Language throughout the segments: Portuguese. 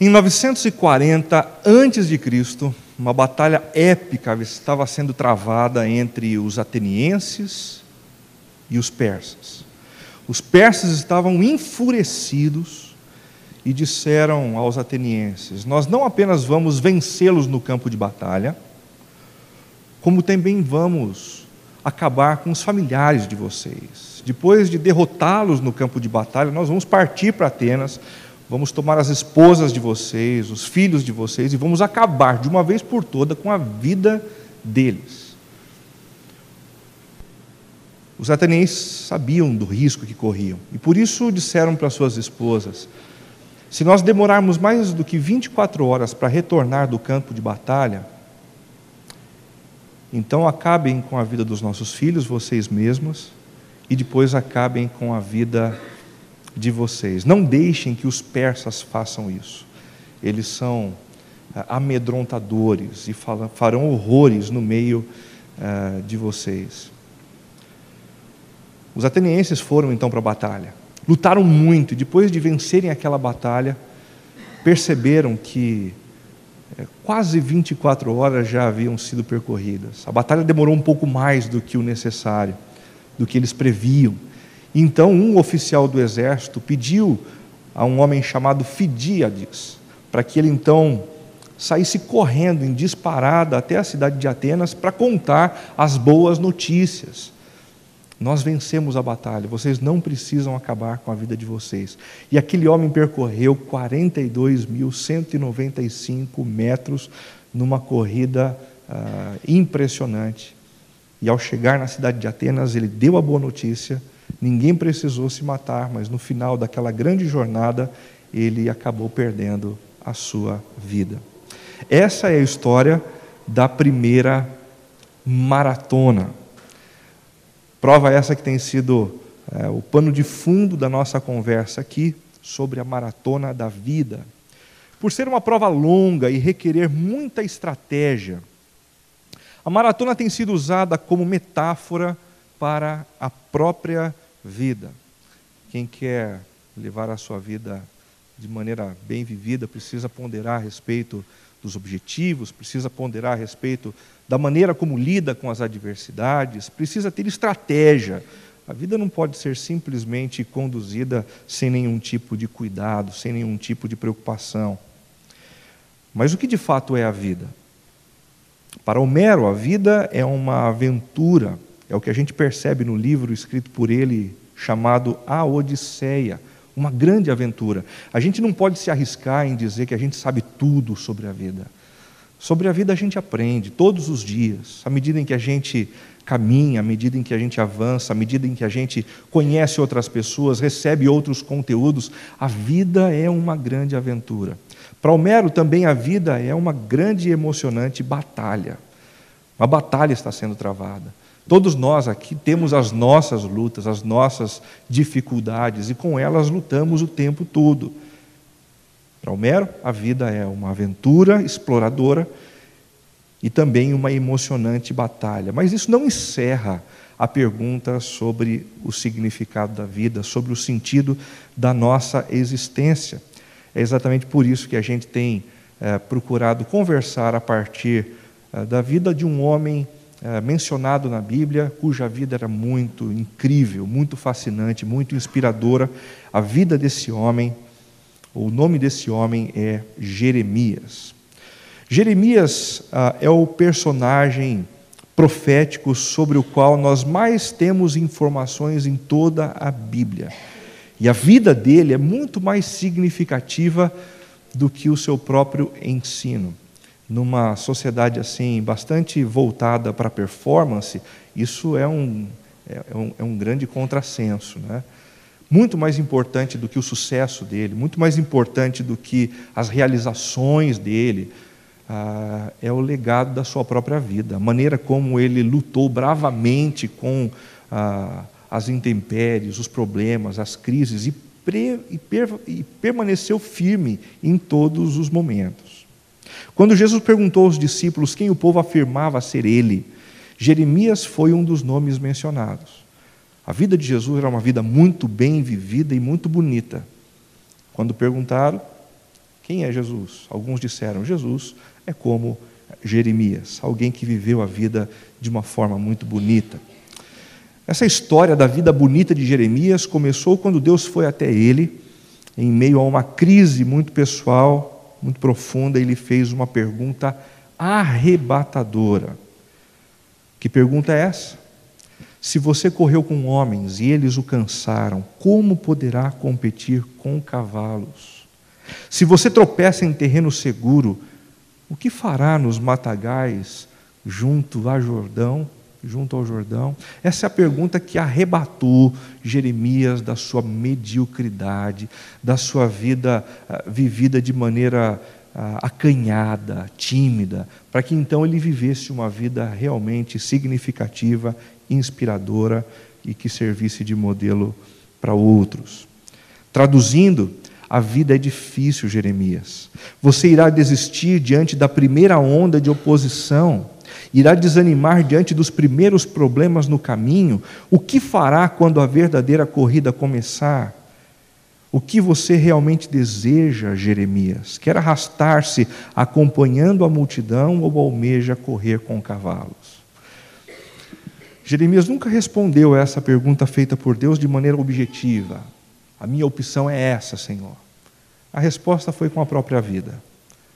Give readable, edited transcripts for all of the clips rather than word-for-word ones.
Em 940 a.C., uma batalha épica estava sendo travada entre os atenienses e os persas. Os persas estavam enfurecidos e disseram aos atenienses: nós não apenas vamos vencê-los no campo de batalha, como também vamos acabar com os familiares de vocês. Depois de derrotá-los no campo de batalha, nós vamos partir para Atenas, vamos tomar as esposas de vocês, os filhos de vocês, e vamos acabar de uma vez por todas com a vida deles. Os atenienses sabiam do risco que corriam, e por isso disseram para suas esposas: se nós demorarmos mais do que 24 horas para retornar do campo de batalha, então acabem com a vida dos nossos filhos, vocês mesmos, e depois acabem com a vida de vocês. Não deixem que os persas façam isso. Eles são amedrontadores e farão horrores no meio de vocês. Os atenienses foram então para a batalha. Lutaram muito e depois de vencerem aquela batalha, perceberam que quase 24 horas já haviam sido percorridas. A batalha demorou um pouco mais do que o necessário, do que eles previam. Então um oficial do exército pediu a um homem chamado Fidíades para que ele então saísse correndo em disparada até a cidade de Atenas para contar as boas notícias. Nós vencemos a batalha, vocês não precisam acabar com a vida de vocês. E aquele homem percorreu 42.195 metros numa corrida impressionante. E ao chegar na cidade de Atenas, ele deu a boa notícia, ninguém precisou se matar, mas no final daquela grande jornada, ele acabou perdendo a sua vida. Essa é a história da primeira maratona. Prova essa que tem sido o pano de fundo da nossa conversa aqui sobre a maratona da vida. Por ser uma prova longa e requerer muita estratégia, a maratona tem sido usada como metáfora para a própria vida. Quem quer levar a sua vida de maneira bem vivida precisa ponderar a respeito dos objetivos, precisa ponderar a respeito da maneira como lida com as adversidades, precisa ter estratégia. A vida não pode ser simplesmente conduzida sem nenhum tipo de cuidado, sem nenhum tipo de preocupação. Mas o que de fato é a vida? Para Homero, a vida é uma aventura, é o que a gente percebe no livro escrito por ele, chamado A Odisseia, uma grande aventura. A gente não pode se arriscar em dizer que a gente sabe tudo sobre a vida. Sobre a vida a gente aprende todos os dias, à medida em que a gente caminha, à medida em que a gente avança, à medida em que a gente conhece outras pessoas, recebe outros conteúdos. A vida é uma grande aventura. Para Homero também a vida é uma grande e emocionante batalha. Uma batalha está sendo travada. Todos nós aqui temos as nossas lutas, as nossas dificuldades, e com elas lutamos o tempo todo. Para Homero, a vida é uma aventura exploradora e também uma emocionante batalha. Mas isso não encerra a pergunta sobre o significado da vida, sobre o sentido da nossa existência. É exatamente por isso que a gente tem procurado conversar a partir da vida de um homem mencionado na Bíblia, cuja vida era muito incrível, muito fascinante, muito inspiradora. A vida desse homem, o nome desse homem é Jeremias. Jeremias é o personagem profético sobre o qual nós mais temos informações em toda a Bíblia. E a vida dele é muito mais significativa do que o seu próprio ensino. Numa sociedade assim, bastante voltada para a performance, isso é um grande contrassenso, né? Muito mais importante do que o sucesso dele, muito mais importante do que as realizações dele, é o legado da sua própria vida, a maneira como ele lutou bravamente com as intempéries, os problemas, as crises, e permaneceu firme em todos os momentos. Quando Jesus perguntou aos discípulos quem o povo afirmava ser ele, Jeremias foi um dos nomes mencionados. A vida de Jesus era uma vida muito bem vivida e muito bonita. Quando perguntaram, Quem é Jesus? Alguns disseram, Jesus é como Jeremias, alguém que viveu a vida de uma forma muito bonita. Essa história da vida bonita de Jeremias começou quando Deus foi até ele, em meio a uma crise muito pessoal, muito profunda, ele fez uma pergunta arrebatadora. Que pergunta é essa? Se você correu com homens e eles o cansaram, como poderá competir com cavalos? Se você tropeça em terreno seguro, o que fará nos matagais junto ao Jordão? Essa é a pergunta que arrebatou Jeremias da sua mediocridade, da sua vida vivida de maneira acanhada, tímida, para que então ele vivesse uma vida realmente significativa, inspiradora e que servisse de modelo para outros. Traduzindo, a vida é difícil, Jeremias. Você irá desistir diante da primeira onda de oposição, irá desanimar diante dos primeiros problemas no caminho. O que fará quando a verdadeira corrida começar? O que você realmente deseja, Jeremias? Quer arrastar-se acompanhando a multidão ou almeja correr com cavalos? Jeremias nunca respondeu a essa pergunta feita por Deus de maneira objetiva. A minha opção é essa, Senhor. A resposta foi com a própria vida.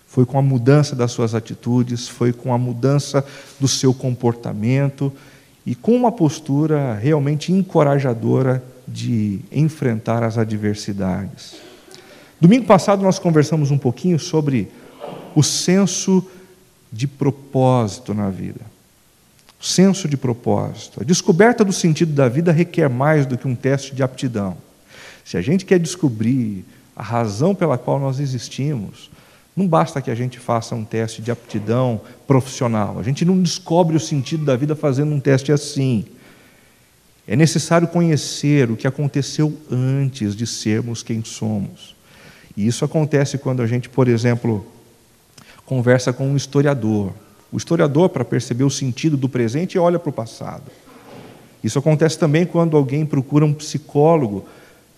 Foi com a mudança das suas atitudes, foi com a mudança do seu comportamento e com uma postura realmente encorajadora de enfrentar as adversidades. Domingo passado nós conversamos um pouquinho sobre o senso de propósito na vida. O senso de propósito. A descoberta do sentido da vida requer mais do que um teste de aptidão. Se a gente quer descobrir a razão pela qual nós existimos, não basta que a gente faça um teste de aptidão profissional. A gente não descobre o sentido da vida fazendo um teste assim. É necessário conhecer o que aconteceu antes de sermos quem somos. E isso acontece quando a gente, por exemplo, conversa com um historiador. O historiador, para perceber o sentido do presente, olha para o passado. Isso acontece também quando alguém procura um psicólogo,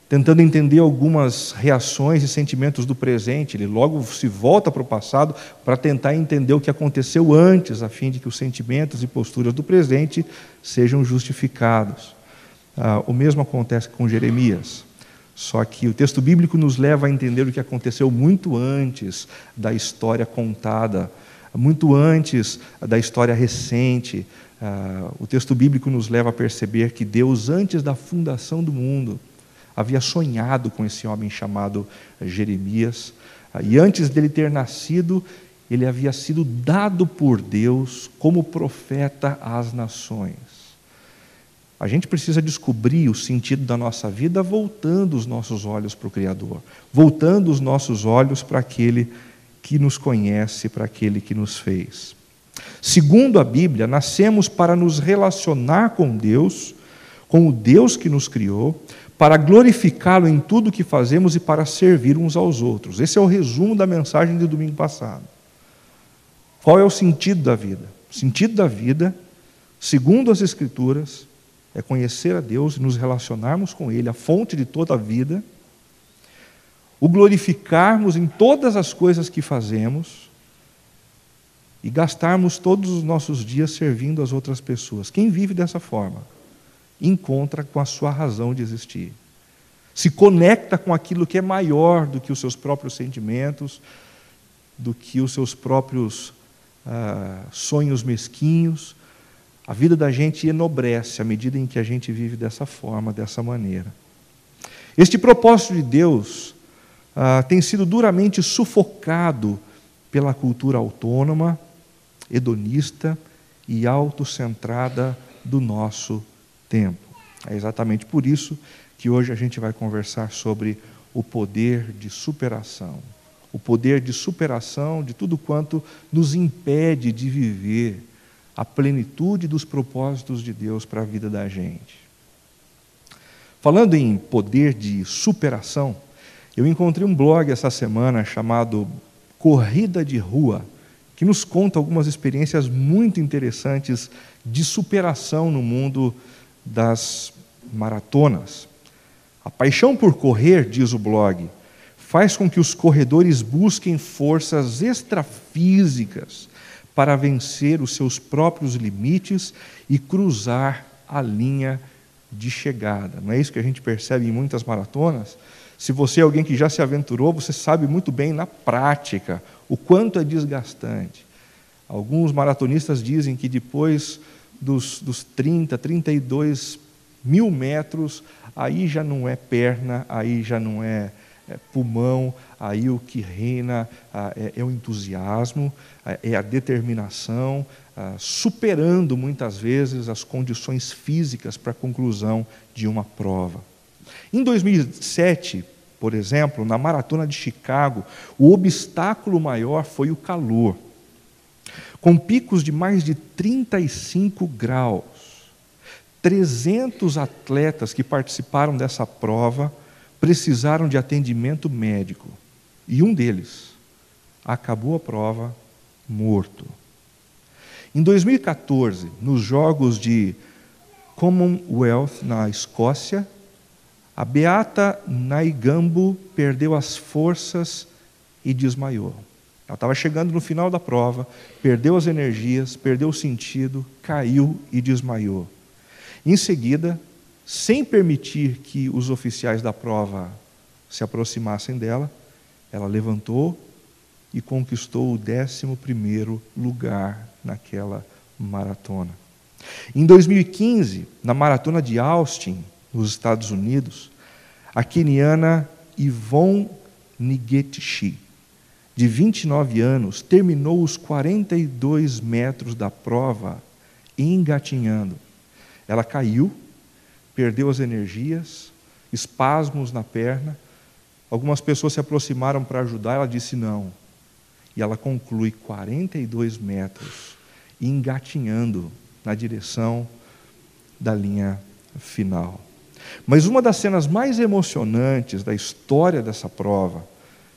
tentando entender algumas reações e sentimentos do presente. Ele logo se volta para o passado para tentar entender o que aconteceu antes, a fim de que os sentimentos e posturas do presente sejam justificados. O mesmo acontece com Jeremias. Só que o texto bíblico nos leva a entender o que aconteceu muito antes da história contada, muito antes da história recente. O texto bíblico nos leva a perceber que Deus, antes da fundação do mundo, havia sonhado com esse homem chamado Jeremias, e antes dele ter nascido, ele havia sido dado por Deus como profeta às nações. A gente precisa descobrir o sentido da nossa vida voltando os nossos olhos para o Criador, voltando os nossos olhos para aquele que nos conhece, para aquele que nos fez. Segundo a Bíblia, nascemos para nos relacionar com Deus, com o Deus que nos criou, para glorificá-lo em tudo o que fazemos e para servir uns aos outros. Esse é o resumo da mensagem do domingo passado. Qual é o sentido da vida? O sentido da vida, segundo as Escrituras, é conhecer a Deus e nos relacionarmos com Ele, a fonte de toda a vida, o glorificarmos em todas as coisas que fazemos e gastarmos todos os nossos dias servindo as outras pessoas. Quem vive dessa forma encontra com a sua razão de existir. Se conecta com aquilo que é maior do que os seus próprios sentimentos, do que os seus próprios sonhos mesquinhos. A vida da gente enobrece à medida em que a gente vive dessa forma, dessa maneira. Este propósito de Deus tem sido duramente sufocado pela cultura autônoma, hedonista e autocentrada do nosso tempo. É exatamente por isso que hoje a gente vai conversar sobre o poder de superação. O poder de superação de tudo quanto nos impede de viver a plenitude dos propósitos de Deus para a vida da gente. Falando em poder de superação, eu encontrei um blog essa semana chamado Corrida de Rua, que nos conta algumas experiências muito interessantes de superação no mundo das maratonas. A paixão por correr, diz o blog, faz com que os corredores busquem forças extrafísicas para vencer os seus próprios limites e cruzar a linha de chegada. Não é isso que a gente percebe em muitas maratonas? Se você é alguém que já se aventurou, você sabe muito bem na prática o quanto é desgastante. Alguns maratonistas dizem que depois dos 30, 32 mil metros, aí já não é perna, aí já não é pulmão, aí o que reina é o entusiasmo, é a determinação, superando muitas vezes as condições físicas para a conclusão de uma prova. Em 2007, por exemplo, na Maratona de Chicago, o obstáculo maior foi o calor. Com picos de mais de 35 graus, 300 atletas que participaram dessa prova precisaram de atendimento médico. E um deles acabou a prova morto. Em 2014, nos Jogos de Commonwealth, na Escócia, a Beata Naigambo perdeu as forças e desmaiou. Ela estava chegando no final da prova, perdeu as energias, perdeu o sentido, caiu e desmaiou. Em seguida, sem permitir que os oficiais da prova se aproximassem dela, ela levantou e conquistou o 11º lugar naquela maratona. Em 2015, na Maratona de Austin, nos Estados Unidos, a queniana Yvonne Ngetchi, de 29 anos, terminou os 42 metros da prova engatinhando. Ela caiu, perdeu as energias, espasmos na perna. Algumas pessoas se aproximaram para ajudar, ela disse não. E ela conclui 42 metros, engatinhando na direção da linha final. Mas uma das cenas mais emocionantes da história dessa prova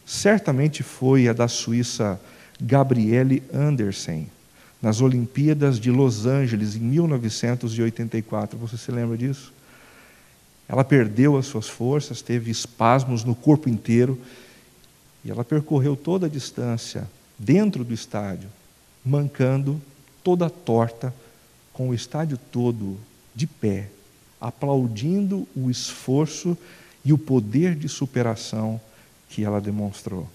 certamente foi a da suíça Gabriele Andersen, nas Olimpíadas de Los Angeles, em 1984. Você se lembra disso? Ela perdeu as suas forças, teve espasmos no corpo inteiro, e ela percorreu toda a distância dentro do estádio, mancando, toda torta, com o estádio todo de pé, aplaudindo o esforço e o poder de superação que ela demonstrou.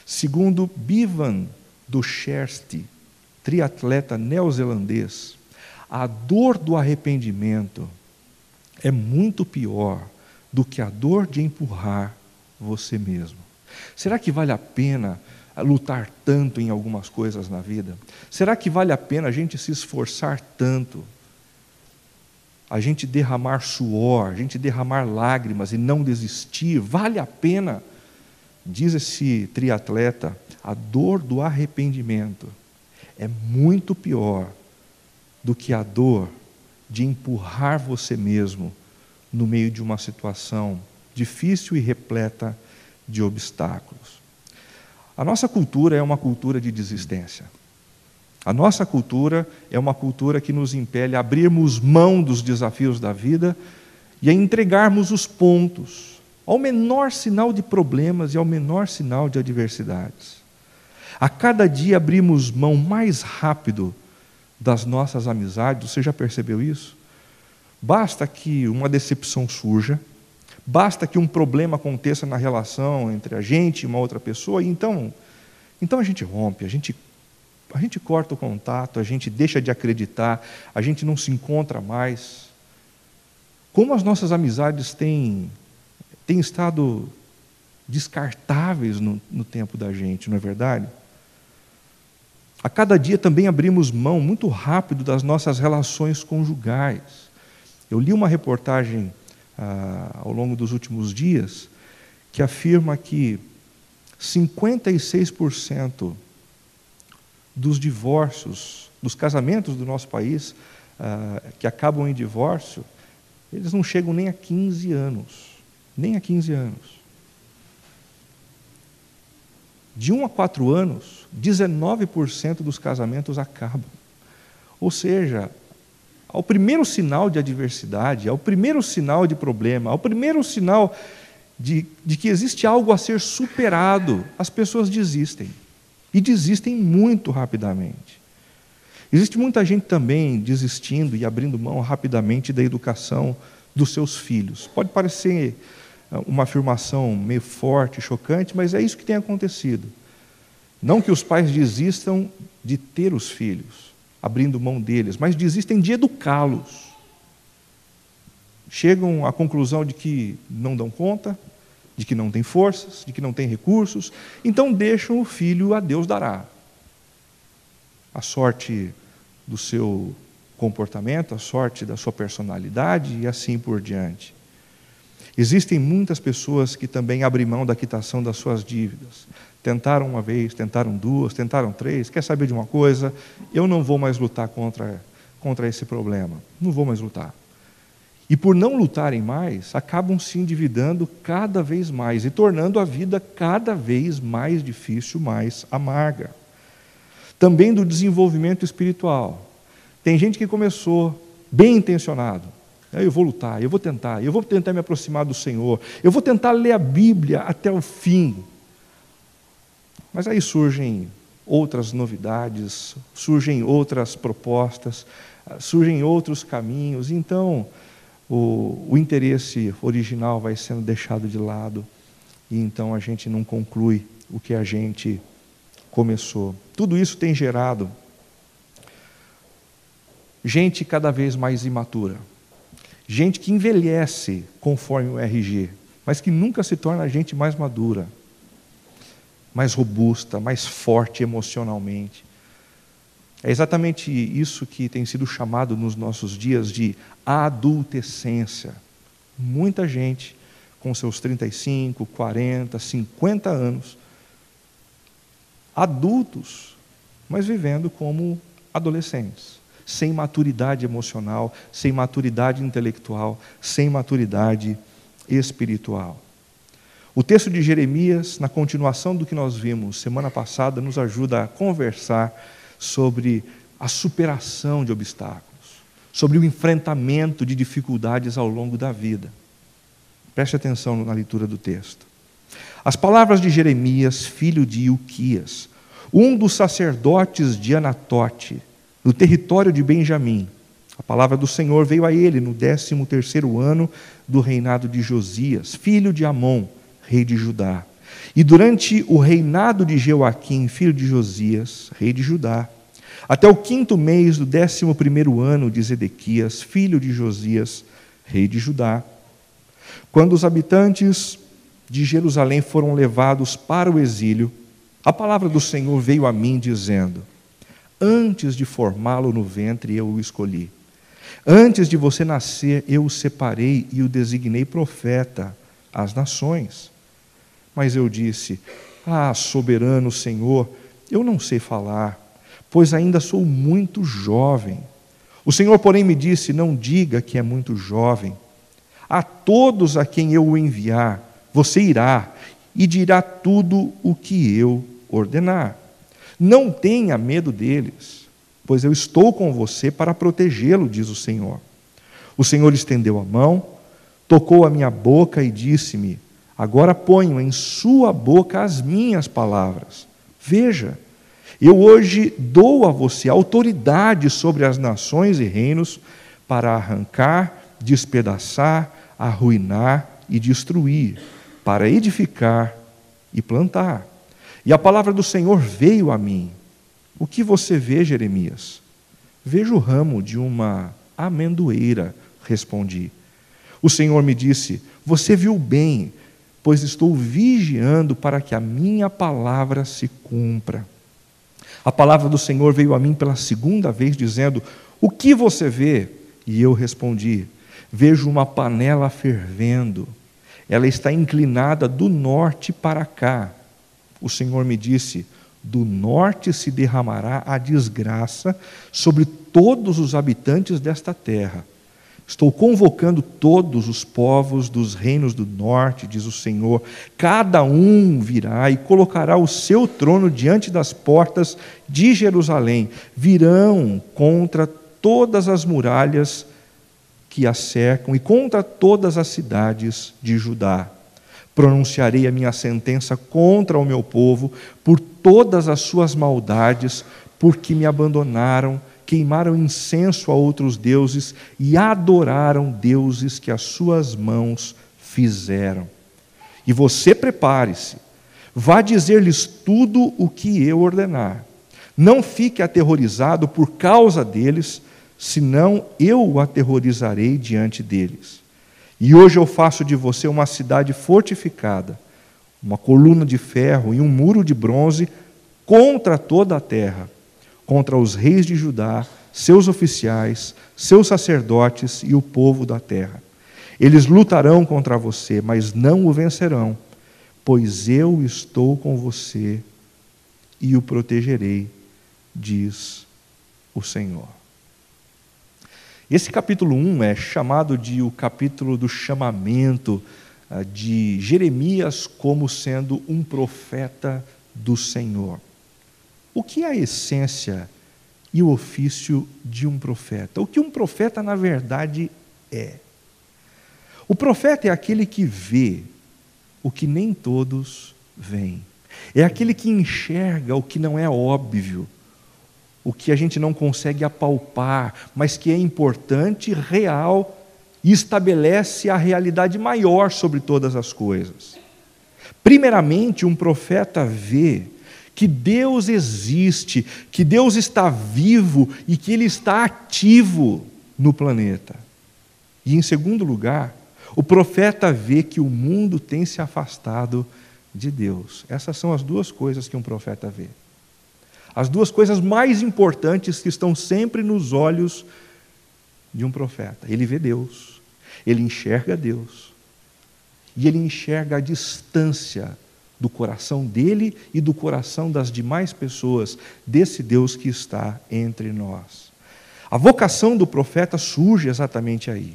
Segundo Bivan Duchersti, triatleta neozelandês, a dor do arrependimento é muito pior do que a dor de empurrar você mesmo. Será que vale a pena lutar tanto em algumas coisas na vida? Será que vale a pena a gente se esforçar tanto? A gente derramar suor, a gente derramar lágrimas e não desistir? Vale a pena? Diz esse triatleta, a dor do arrependimento é muito pior do que a dor de empurrar você mesmo no meio de uma situação difícil e repleta de obstáculos. A nossa cultura é uma cultura de desistência. A nossa cultura é uma cultura que nos impele a abrirmos mão dos desafios da vida e a entregarmos os pontos ao menor sinal de problemas e ao menor sinal de adversidades. A cada dia abrimos mão mais rápido das nossas amizades. Você já percebeu isso? Basta que uma decepção surja, basta que um problema aconteça na relação entre a gente e uma outra pessoa, e então a gente rompe, a gente corta o contato, a gente deixa de acreditar, a gente não se encontra mais. Como as nossas amizades têm estado descartáveis no tempo da gente, não é verdade? A cada dia também abrimos mão muito rápido das nossas relações conjugais. Eu li uma reportagem ao longo dos últimos dias que afirma que 56% dos divórcios, dos casamentos do nosso país que acabam em divórcio, eles não chegam nem a 15 anos. Nem a 15 anos. De 1 a 4 anos, 19% dos casamentos acabam. Ou seja, ao primeiro sinal de adversidade, ao primeiro sinal de problema, ao primeiro sinal de que existe algo a ser superado, as pessoas desistem. E desistem muito rapidamente. Existe muita gente também desistindo e abrindo mão rapidamente da educação dos seus filhos. Pode parecer uma afirmação meio forte, chocante, mas é isso que tem acontecido. Não que os pais desistam de ter os filhos, abrindo mão deles, mas desistem de educá-los. Chegam à conclusão de que não dão conta, de que não têm forças, de que não têm recursos, então deixam o filho a Deus dará. A sorte do seu comportamento, a sorte da sua personalidade e assim por diante. Existem muitas pessoas que também abrem mão da quitação das suas dívidas. Tentaram uma vez, tentaram duas, tentaram três. Quer saber de uma coisa? Eu não vou mais lutar contra esse problema. Não vou mais lutar. E por não lutarem mais, acabam se endividando cada vez mais e tornando a vida cada vez mais difícil, mais amarga. Também do desenvolvimento espiritual. Tem gente que começou bem intencionado. Eu vou lutar, eu vou tentar me aproximar do Senhor, eu vou tentar ler a Bíblia até o fim. Mas aí surgem outras novidades, surgem outras propostas, surgem outros caminhos, então o interesse original vai sendo deixado de lado e então a gente não conclui o que a gente começou. Tudo isso tem gerado gente cada vez mais imatura, gente que envelhece conforme o RG, mas que nunca se torna gente mais madura, mais robusta, mais forte emocionalmente. É exatamente isso que tem sido chamado nos nossos dias de adultescência. Muita gente com seus 35, 40, 50 anos, adultos, mas vivendo como adolescentes, sem maturidade emocional, sem maturidade intelectual, sem maturidade espiritual. O texto de Jeremias, na continuação do que nós vimos semana passada, nos ajuda a conversar sobre a superação de obstáculos, sobre o enfrentamento de dificuldades ao longo da vida. Preste atenção na leitura do texto. As palavras de Jeremias, filho de Ilquias, um dos sacerdotes de Anatote, no território de Benjamim. A palavra do Senhor veio a ele no 13º ano do reinado de Josias, filho de Amon, rei de Judá. E durante o reinado de Joaquim, filho de Josias, rei de Judá, até o 5º mês do 11º ano de Zedequias, filho de Josias, rei de Judá, quando os habitantes de Jerusalém foram levados para o exílio, a palavra do Senhor veio a mim dizendo: antes de formá-lo no ventre eu o escolhi. Antes de você nascer eu o separei e o designei profeta às nações. Mas eu disse: soberano Senhor, eu não sei falar, pois ainda sou muito jovem. O Senhor, porém, me disse: não diga que é muito jovem. A todos a quem eu o enviar, você irá e dirá tudo o que eu ordenar. Não tenha medo deles, pois eu estou com você para protegê-lo, diz o Senhor. O Senhor estendeu a mão, tocou a minha boca e disse-me: agora ponho em sua boca as minhas palavras. Veja, eu hoje dou a você autoridade sobre as nações e reinos para arrancar, despedaçar, arruinar e destruir, para edificar e plantar. E a palavra do Senhor veio a mim. O que você vê, Jeremias? Vejo o ramo de uma amendoeira, respondi. O Senhor me disse: você viu bem, pois estou vigiando para que a minha palavra se cumpra. A palavra do Senhor veio a mim pela 2ª vez, dizendo: o que você vê? E eu respondi: vejo uma panela fervendo. Ela está inclinada do norte para cá. O Senhor me disse: do norte se derramará a desgraça sobre todos os habitantes desta terra. Estou convocando todos os povos dos reinos do norte, diz o Senhor. Cada um virá e colocará o seu trono diante das portas de Jerusalém. Virão contra todas as muralhas que a cercam e contra todas as cidades de Judá. Pronunciarei a minha sentença contra o meu povo por todas as suas maldades, porque me abandonaram, queimaram incenso a outros deuses e adoraram deuses que as suas mãos fizeram. E você prepare-se, vá dizer-lhes tudo o que eu ordenar. Não fique aterrorizado por causa deles, senão eu o aterrorizarei diante deles. E hoje eu faço de você uma cidade fortificada, uma coluna de ferro e um muro de bronze contra toda a terra, contra os reis de Judá, seus oficiais, seus sacerdotes e o povo da terra. Eles lutarão contra você, mas não o vencerão, pois eu estou com você e o protegerei, diz o Senhor. Esse capítulo 1 é chamado de o capítulo do chamamento de Jeremias como sendo um profeta do Senhor. O que é a essência e o ofício de um profeta? O que um profeta, na verdade, é? O profeta é aquele que vê o que nem todos veem. É aquele que enxerga o que não é óbvio, o que a gente não consegue apalpar, mas que é importante, real e estabelece a realidade maior sobre todas as coisas. Primeiramente, um profeta vê que Deus existe, que Deus está vivo e que Ele está ativo no planeta. E, em segundo lugar, o profeta vê que o mundo tem se afastado de Deus. Essas são as duas coisas que um profeta vê. As duas coisas mais importantes que estão sempre nos olhos de um profeta. Ele vê Deus, ele enxerga Deus, e ele enxerga a distância do coração dele e do coração das demais pessoas, desse Deus que está entre nós. A vocação do profeta surge exatamente aí.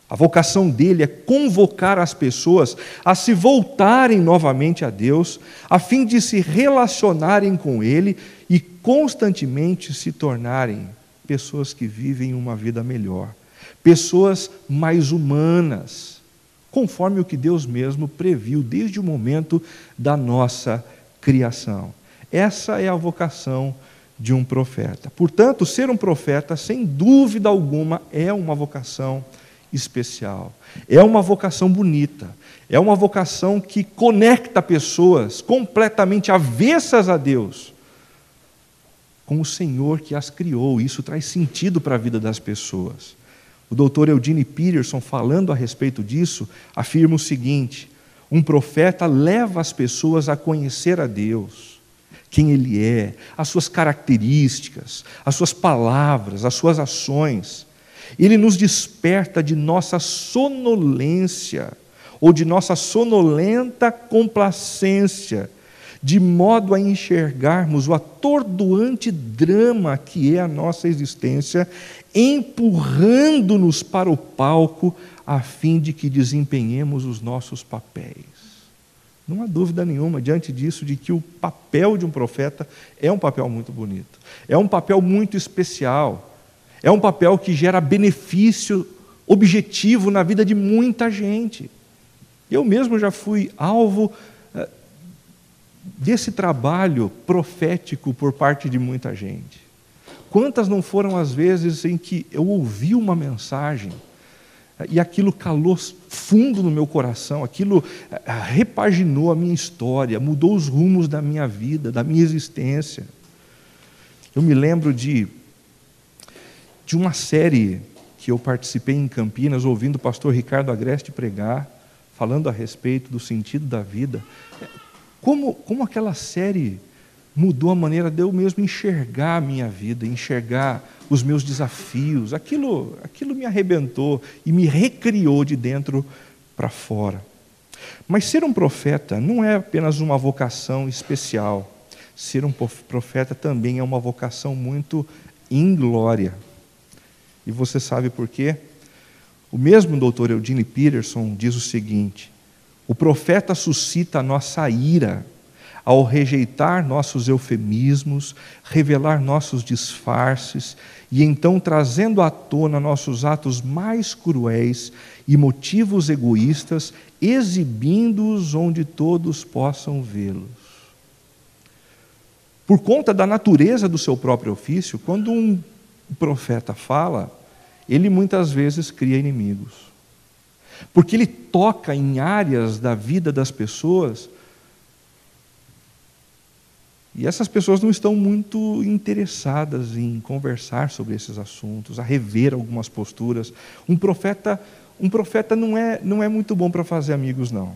A vocação dele é convocar as pessoas a se voltarem novamente a Deus, a fim de se relacionarem com Ele e constantemente se tornarem pessoas que vivem uma vida melhor, pessoas mais humanas, conforme o que Deus mesmo previu desde o momento da nossa criação. Essa é a vocação de um profeta. Portanto, ser um profeta, sem dúvida alguma, é uma vocação especial. É uma vocação bonita. É uma vocação que conecta pessoas completamente avessas a Deus com o Senhor que as criou. Isso traz sentido para a vida das pessoas. O Dr. Eugene Peterson, falando a respeito disso, afirma o seguinte: um profeta leva as pessoas a conhecer a Deus, quem Ele é, as suas características, as suas palavras, as suas ações. Ele nos desperta de nossa sonolência, ou de nossa sonolenta complacência, de modo a enxergarmos o atordoante drama que é a nossa existência, empurrando-nos para o palco, a fim de que desempenhemos os nossos papéis. Não há dúvida nenhuma, diante disso, de que o papel de um profeta é um papel muito bonito, é um papel muito especial. É um papel que gera benefício objetivo na vida de muita gente. Eu mesmo já fui alvo desse trabalho profético por parte de muita gente. Quantas não foram as vezes em que eu ouvi uma mensagem e aquilo calou fundo no meu coração, aquilo repaginou a minha história, mudou os rumos da minha vida, da minha existência. Eu me lembro de uma série que eu participei em Campinas, ouvindo o pastor Ricardo Agreste pregar, falando a respeito do sentido da vida. Como aquela série mudou a maneira de eu mesmo enxergar a minha vida, enxergar os meus desafios. Aquilo me arrebentou e me recriou de dentro para fora. Mas ser um profeta não é apenas uma vocação especial. Ser um profeta também é uma vocação muito inglória. E você sabe por quê? O mesmo Dr. Eugene Peterson diz o seguinte: o profeta suscita a nossa ira, ao rejeitar nossos eufemismos, revelar nossos disfarces e então trazendo à tona nossos atos mais cruéis e motivos egoístas, exibindo-os onde todos possam vê-los. Por conta da natureza do seu próprio ofício, quando um profeta fala, ele muitas vezes cria inimigos. Porque ele toca em áreas da vida das pessoas e essas pessoas não estão muito interessadas em conversar sobre esses assuntos, a rever algumas posturas. Um profeta não é muito bom para fazer amigos, não.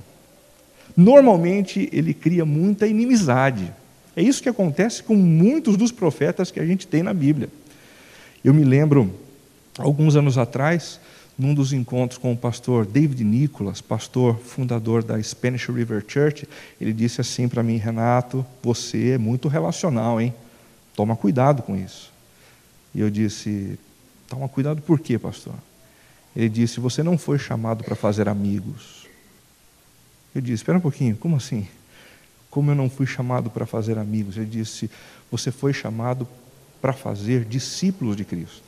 Normalmente ele cria muita inimizade. É isso que acontece com muitos dos profetas que a gente tem na Bíblia. Eu me lembro, alguns anos atrás, num dos encontros com o pastor David Nicholas, pastor fundador da Spanish River Church, ele disse assim para mim: Renato, você é muito relacional, hein? Toma cuidado com isso. E eu disse: toma cuidado por quê, pastor? Ele disse: você não foi chamado para fazer amigos. Eu disse: espera um pouquinho, como assim? Como eu não fui chamado para fazer amigos? Ele disse: você foi chamado para fazer discípulos de Cristo.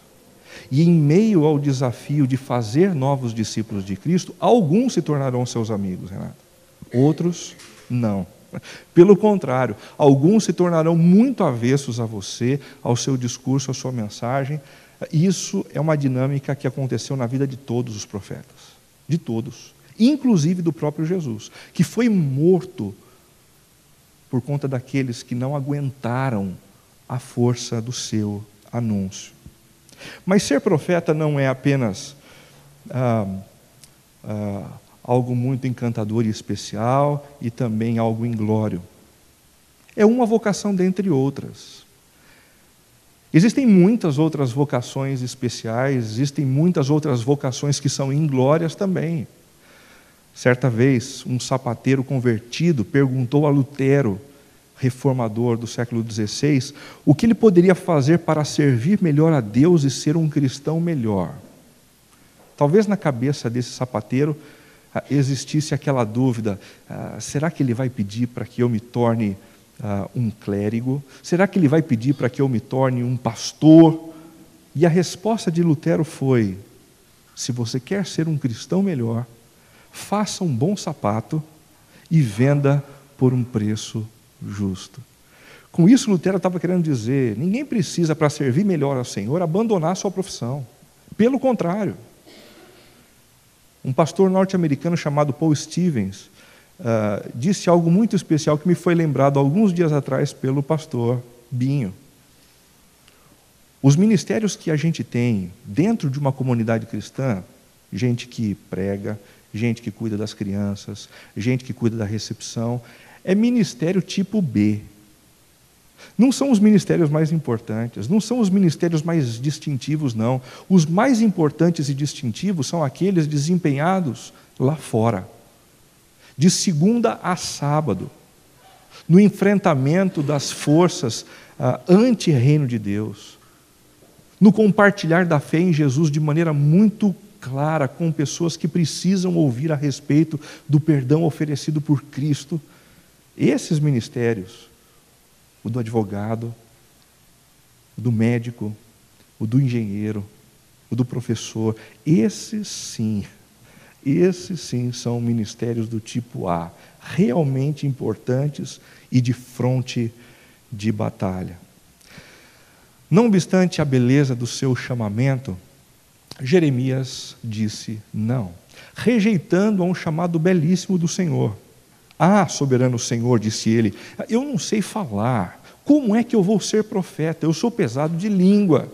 E em meio ao desafio de fazer novos discípulos de Cristo, alguns se tornarão seus amigos, Renato. Outros, não. Pelo contrário, alguns se tornarão muito avessos a você, ao seu discurso, à sua mensagem. Isso é uma dinâmica que aconteceu na vida de todos os profetas. De todos. Inclusive do próprio Jesus, que foi morto por conta daqueles que não aguentaram a força do seu anúncio. Mas ser profeta não é apenas algo muito encantador e especial e também algo inglório. É uma vocação dentre outras. Existem muitas outras vocações especiais, existem muitas outras vocações que são inglórias também. Certa vez, um sapateiro convertido perguntou a Lutero, reformador do século XVI, o que ele poderia fazer para servir melhor a Deus e ser um cristão melhor. Talvez na cabeça desse sapateiro existisse aquela dúvida: será que ele vai pedir para que eu me torne um clérigo? Será que ele vai pedir para que eu me torne um pastor? E a resposta de Lutero foi: se você quer ser um cristão melhor, faça um bom sapato e venda por um preço justo. Com isso, Lutero estava querendo dizer: ninguém precisa, para servir melhor ao Senhor, abandonar a sua profissão. Pelo contrário. Um pastor norte-americano chamado Paul Stevens disse algo muito especial que me foi lembrado alguns dias atrás pelo pastor Binho. Os ministérios que a gente tem dentro de uma comunidade cristã, gente que prega, gente que cuida das crianças, gente que cuida da recepção, é ministério tipo B. Não são os ministérios mais importantes, não são os ministérios mais distintivos, não. Os mais importantes e distintivos são aqueles desempenhados lá fora, de segunda a sábado, no enfrentamento das forças anti-reino de Deus, no compartilhar da fé em Jesus de maneira muito clara com pessoas que precisam ouvir a respeito do perdão oferecido por Cristo. Esses ministérios, o do advogado, o do médico, o do engenheiro, o do professor, esses sim são ministérios do tipo A, realmente importantes e de fronte de batalha. Não obstante a beleza do seu chamamento, Jeremias disse não, rejeitando a um chamado belíssimo do Senhor. Ah, soberano Senhor, disse ele, eu não sei falar, como é que eu vou ser profeta? Eu sou pesado de língua.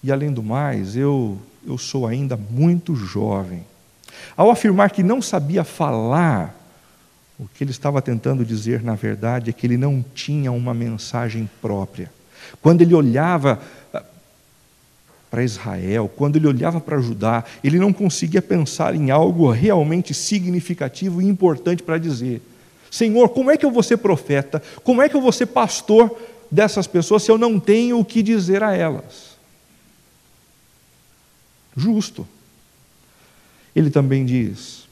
E além do mais, eu sou ainda muito jovem. Ao afirmar que não sabia falar, o que ele estava tentando dizer, na verdade, é que ele não tinha uma mensagem própria. Quando ele olhava para Israel, quando ele olhava para Judá, ele não conseguia pensar em algo realmente significativo e importante para dizer. Senhor, como é que eu vou ser profeta? Como é que eu vou ser pastor dessas pessoas se eu não tenho o que dizer a elas? Justo. Ele também diz: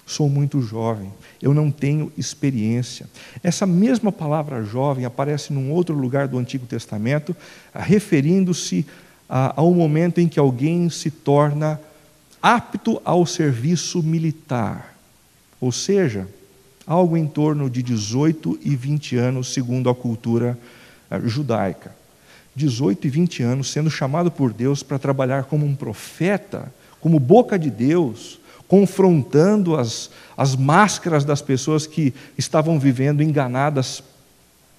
sou muito jovem, eu não tenho experiência. Essa mesma palavra jovem aparece num outro lugar do Antigo Testamento, referindo-se ao momento em que alguém se torna apto ao serviço militar, ou seja, algo em torno de 18 e 20 anos, segundo a cultura judaica. 18 e 20 anos sendo chamado por Deus para trabalhar como um profeta, como boca de Deus, confrontando as máscaras das pessoas que estavam vivendo enganadas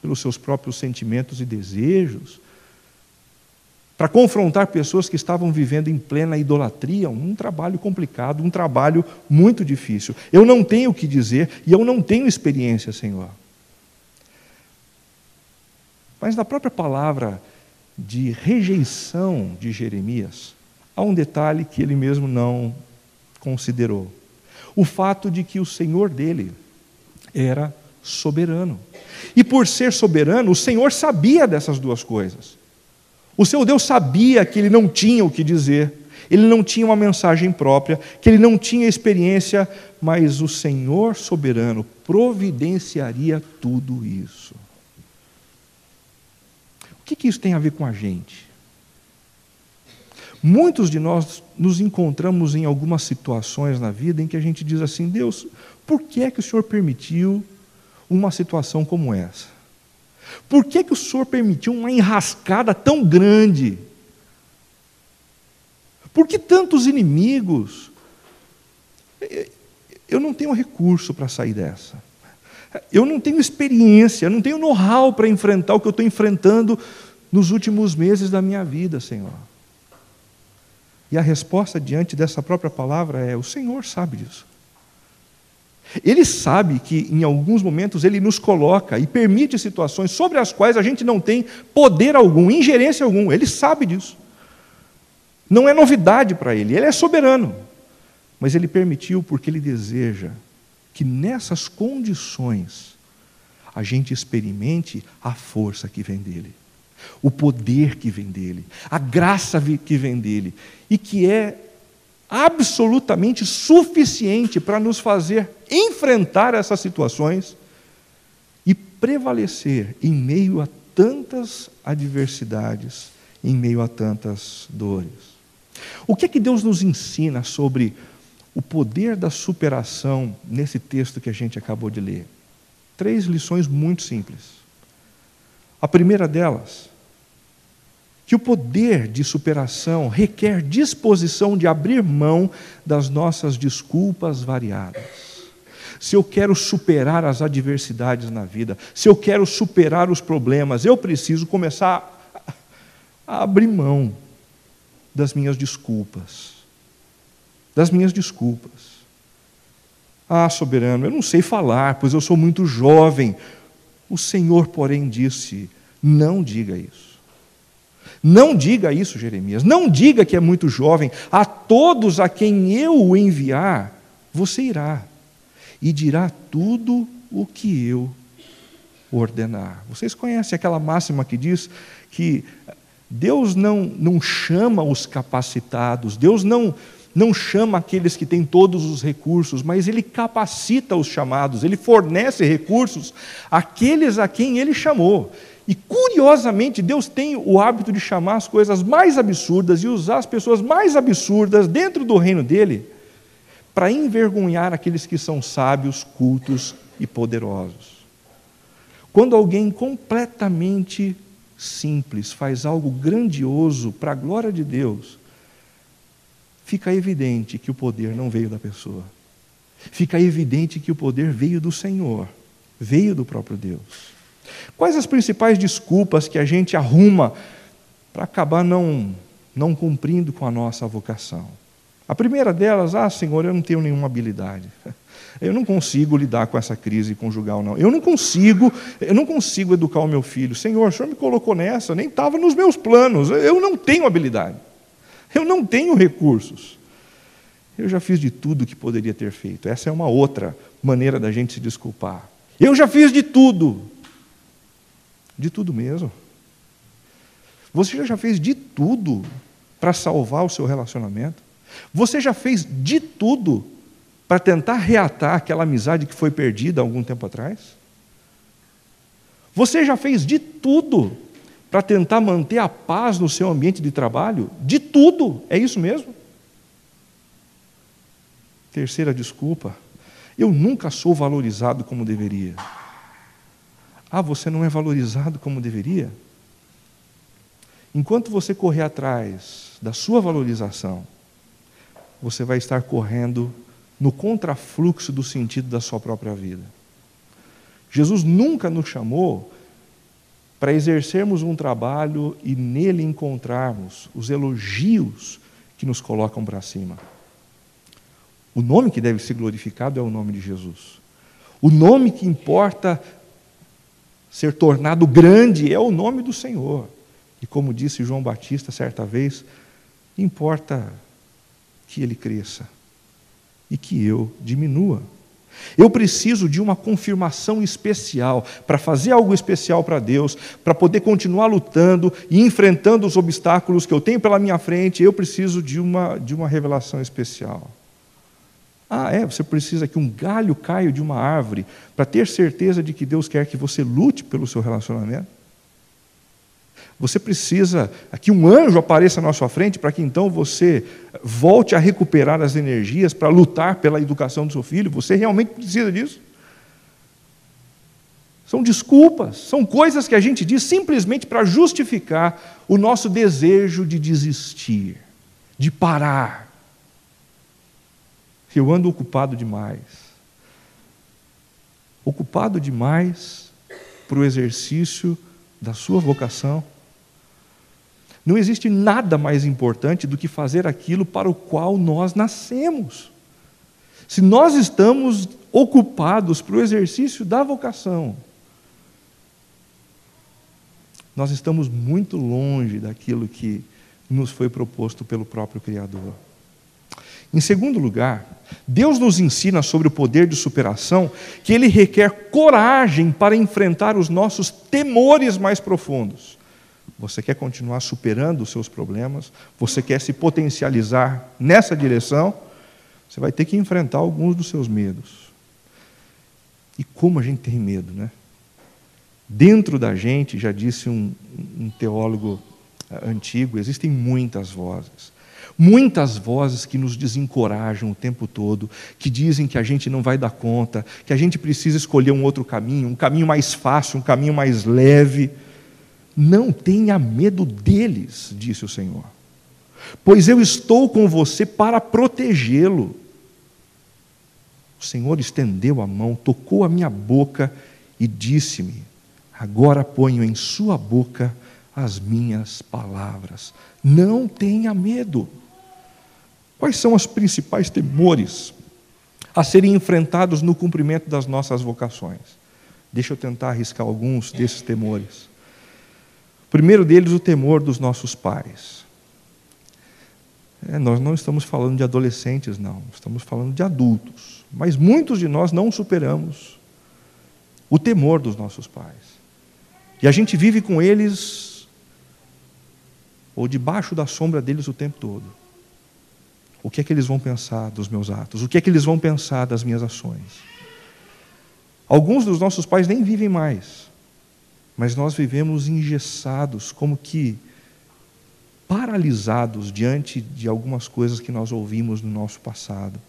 pelos seus próprios sentimentos e desejos, para confrontar pessoas que estavam vivendo em plena idolatria, um trabalho complicado, um trabalho muito difícil. Eu não tenho o que dizer e eu não tenho experiência, Senhor. Mas na própria palavra de rejeição de Jeremias, há um detalhe que ele mesmo não considerou. O fato de que o Senhor dele era soberano. E por ser soberano, o Senhor sabia dessas duas coisas. O seu Deus sabia que ele não tinha o que dizer, ele não tinha uma mensagem própria, que ele não tinha experiência, mas o Senhor soberano providenciaria tudo isso. O que isso tem a ver com a gente? Muitos de nós nos encontramos em algumas situações na vida em que a gente diz assim: Deus, por que é que o Senhor permitiu uma situação como essa? Por que o Senhor permitiu uma enrascada tão grande? Por que tantos inimigos? Eu não tenho recurso para sair dessa. Eu não tenho experiência, eu não tenho know-how para enfrentar o que eu estou enfrentando nos últimos meses da minha vida, Senhor. E a resposta diante dessa própria palavra é: o Senhor sabe disso. Ele sabe que em alguns momentos Ele nos coloca e permite situações sobre as quais a gente não tem poder algum, ingerência algum. Ele sabe disso. Não é novidade para Ele, Ele é soberano. Mas Ele permitiu porque Ele deseja que nessas condições a gente experimente a força que vem dEle, o poder que vem dEle, a graça que vem dEle, e que é absolutamente suficiente para nos fazer enfrentar essas situações e prevalecer em meio a tantas adversidades, em meio a tantas dores. O que é que Deus nos ensina sobre o poder da superação nesse texto que a gente acabou de ler? 3 lições muito simples. A primeira delas, que o poder de superação requer disposição de abrir mão das nossas desculpas variadas. Se eu quero superar as adversidades na vida, se eu quero superar os problemas, eu preciso começar a abrir mão das minhas desculpas. Das minhas desculpas. Ah, soberano, eu não sei falar, pois eu sou muito jovem. O Senhor, porém, disse: não diga isso. Não diga isso, Jeremias. Não diga que é muito jovem. A todos a quem eu o enviar, você irá e dirá tudo o que eu ordenar. Vocês conhecem aquela máxima que diz que Deus não chama os capacitados, Deus não chama aqueles que têm todos os recursos, mas Ele capacita os chamados, Ele fornece recursos àqueles a quem Ele chamou. E, curiosamente, Deus tem o hábito de chamar as coisas mais absurdas e usar as pessoas mais absurdas dentro do reino dEle para envergonhar aqueles que são sábios, cultos e poderosos. Quando alguém completamente simples faz algo grandioso para a glória de Deus, fica evidente que o poder não veio da pessoa. Fica evidente que o poder veio do Senhor, veio do próprio Deus. Quais as principais desculpas que a gente arruma para acabar não cumprindo com a nossa vocação? A primeira delas: Senhor, eu não tenho nenhuma habilidade. Eu não consigo lidar com essa crise conjugal, não. Eu não consigo educar o meu filho. Senhor, o Senhor me colocou nessa, nem estava nos meus planos. Eu não tenho habilidade. Eu não tenho recursos. Eu já fiz de tudo que poderia ter feito. Essa é uma outra maneira da gente se desculpar. Eu já fiz de tudo. De tudo mesmo. Você já fez de tudo para salvar o seu relacionamento? Você já fez de tudo para tentar reatar aquela amizade que foi perdida há algum tempo atrás? Você já fez de tudo para tentar manter a paz no seu ambiente de trabalho? De tudo, é isso mesmo? Terceira desculpa: eu nunca sou valorizado como deveria. Ah, você não é valorizado como deveria? Enquanto você correr atrás da sua valorização, você vai estar correndo no contrafluxo do sentido da sua própria vida. Jesus nunca nos chamou para exercermos um trabalho e nele encontrarmos os elogios que nos colocam para cima. O nome que deve ser glorificado é o nome de Jesus. O nome que importa ser tornado grande é o nome do Senhor. E como disse João Batista certa vez, importa que ele cresça e que eu diminua. Eu preciso de uma confirmação especial para fazer algo especial para Deus, para poder continuar lutando e enfrentando os obstáculos que eu tenho pela minha frente. Eu preciso de uma revelação especial. Você precisa que um galho caia de uma árvore para ter certeza de que Deus quer que você lute pelo seu relacionamento? Você precisa que um anjo apareça na sua frente para que então você volte a recuperar as energias para lutar pela educação do seu filho? Você realmente precisa disso? São desculpas, são coisas que a gente diz simplesmente para justificar o nosso desejo de desistir, de parar. Eu ando ocupado demais para o exercício da sua vocação. Não existe nada mais importante do que fazer aquilo para o qual nós nascemos. Se nós estamos ocupados para o exercício da vocação, nós estamos muito longe daquilo que nos foi proposto pelo próprio Criador. Em segundo lugar, Deus nos ensina sobre o poder de superação que Ele requer coragem para enfrentar os nossos temores mais profundos. Você quer continuar superando os seus problemas? Você quer se potencializar nessa direção? Você vai ter que enfrentar alguns dos seus medos. E como a gente tem medo, né? Dentro da gente, já disse um teólogo antigo, existem muitas vozes. Muitas vozes que nos desencorajam o tempo todo, que dizem que a gente não vai dar conta, que a gente precisa escolher um outro caminho, um caminho mais fácil, um caminho mais leve. Não tenha medo deles, disse o Senhor, pois eu estou com você para protegê-lo. O Senhor estendeu a mão, tocou a minha boca e disse-me: agora ponho em sua boca as minhas palavras. Não tenha medo. Quais são os principais temores a serem enfrentados no cumprimento das nossas vocações? Deixa eu tentar arriscar alguns desses temores. O primeiro deles, o temor dos nossos pais. Nós não estamos falando de adolescentes, não. Estamos falando de adultos. Mas muitos de nós não superamos o temor dos nossos pais. E a gente vive com eles, ou debaixo da sombra deles o tempo todo. O que é que eles vão pensar dos meus atos? O que é que eles vão pensar das minhas ações? Alguns dos nossos pais nem vivem mais. Mas nós vivemos engessados, como que paralisados diante de algumas coisas que nós ouvimos no nosso passado.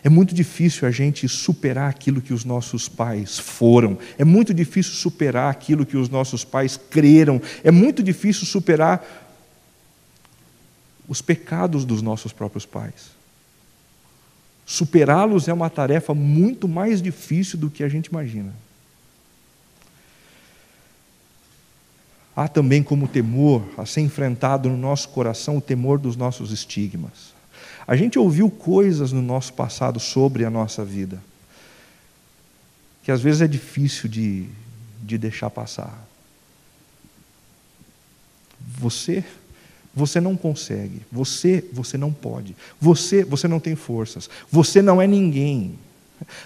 É muito difícil a gente superar aquilo que os nossos pais foram. É muito difícil superar aquilo que os nossos pais creram. É muito difícil superar os pecados dos nossos próprios pais. Superá-los é uma tarefa muito mais difícil do que a gente imagina. Há também como temor a ser enfrentado no nosso coração o temor dos nossos estigmas. A gente ouviu coisas no nosso passado sobre a nossa vida, que às vezes é difícil de deixar passar. Você não consegue, você não pode, você não tem forças, você não é ninguém.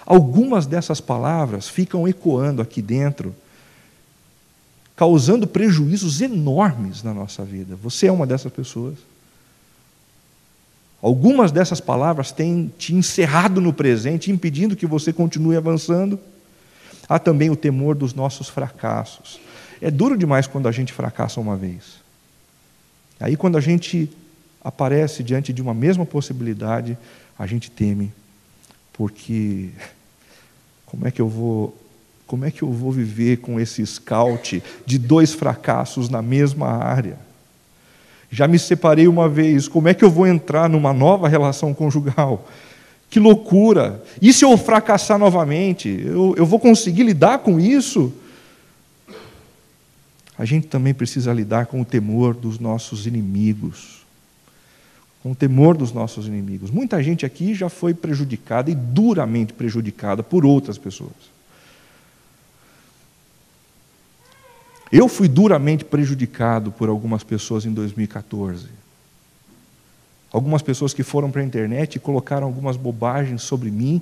Algumas dessas palavras ficam ecoando aqui dentro, causando prejuízos enormes na nossa vida. Você é uma dessas pessoas. Algumas dessas palavras têm te encerrado no presente, impedindo que você continue avançando. Há também o temor dos nossos fracassos. É duro demais quando a gente fracassa uma vez. Aí, quando a gente aparece diante de uma mesma possibilidade, a gente teme, porque como é que eu vou viver com esse scout de 2 fracassos na mesma área? Já me separei uma vez, como é que eu vou entrar numa nova relação conjugal? Que loucura! E se eu fracassar novamente? Eu vou conseguir lidar com isso? A gente também precisa lidar com o temor dos nossos inimigos. Com o temor dos nossos inimigos. Muita gente aqui já foi prejudicada e duramente prejudicada por outras pessoas. Eu fui duramente prejudicado por algumas pessoas em 2014. Algumas pessoas que foram para a internet e colocaram algumas bobagens sobre mim.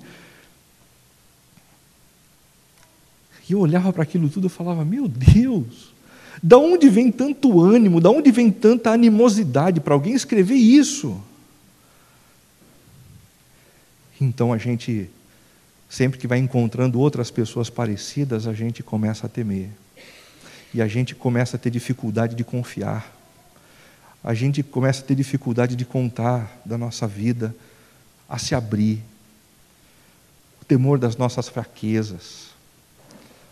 E eu olhava para aquilo tudo e falava, meu Deus, da onde vem tanto ânimo, da onde vem tanta animosidade para alguém escrever isso? Então a gente, sempre que vai encontrando outras pessoas parecidas, a gente começa a temer. E a gente começa a ter dificuldade de confiar. A gente começa a ter dificuldade de contar da nossa vida, a se abrir. O temor das nossas fraquezas.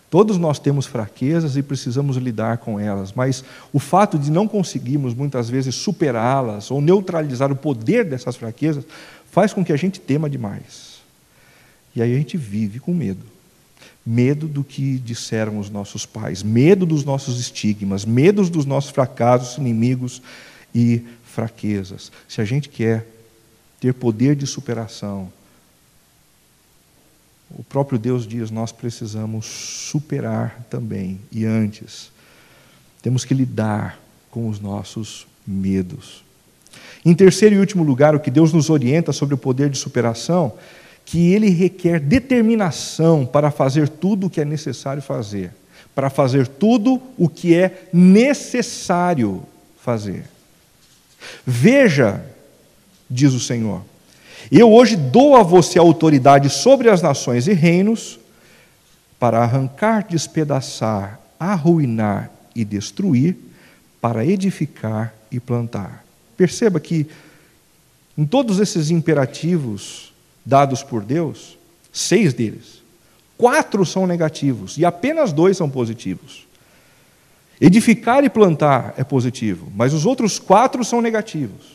Todos nós temos fraquezas e precisamos lidar com elas, mas o fato de não conseguirmos muitas vezes superá-las ou neutralizar o poder dessas fraquezas faz com que a gente tema demais. E aí a gente vive com medo. Medo do que disseram os nossos pais, medo dos nossos estigmas, medo dos nossos fracassos, inimigos e fraquezas. Se a gente quer ter poder de superação, o próprio Deus diz, nós precisamos superar também. E antes, temos que lidar com os nossos medos. Em terceiro e último lugar, o que Deus nos orienta sobre o poder de superação, que ele requer determinação para fazer tudo o que é necessário fazer. Para fazer tudo o que é necessário fazer. Veja, diz o Senhor, eu hoje dou a você autoridade sobre as nações e reinos para arrancar, despedaçar, arruinar e destruir, para edificar e plantar. Perceba que em todos esses imperativos dados por Deus, 6 deles, 4 são negativos e apenas 2 são positivos. Edificar e plantar é positivo, mas os outros 4 são negativos.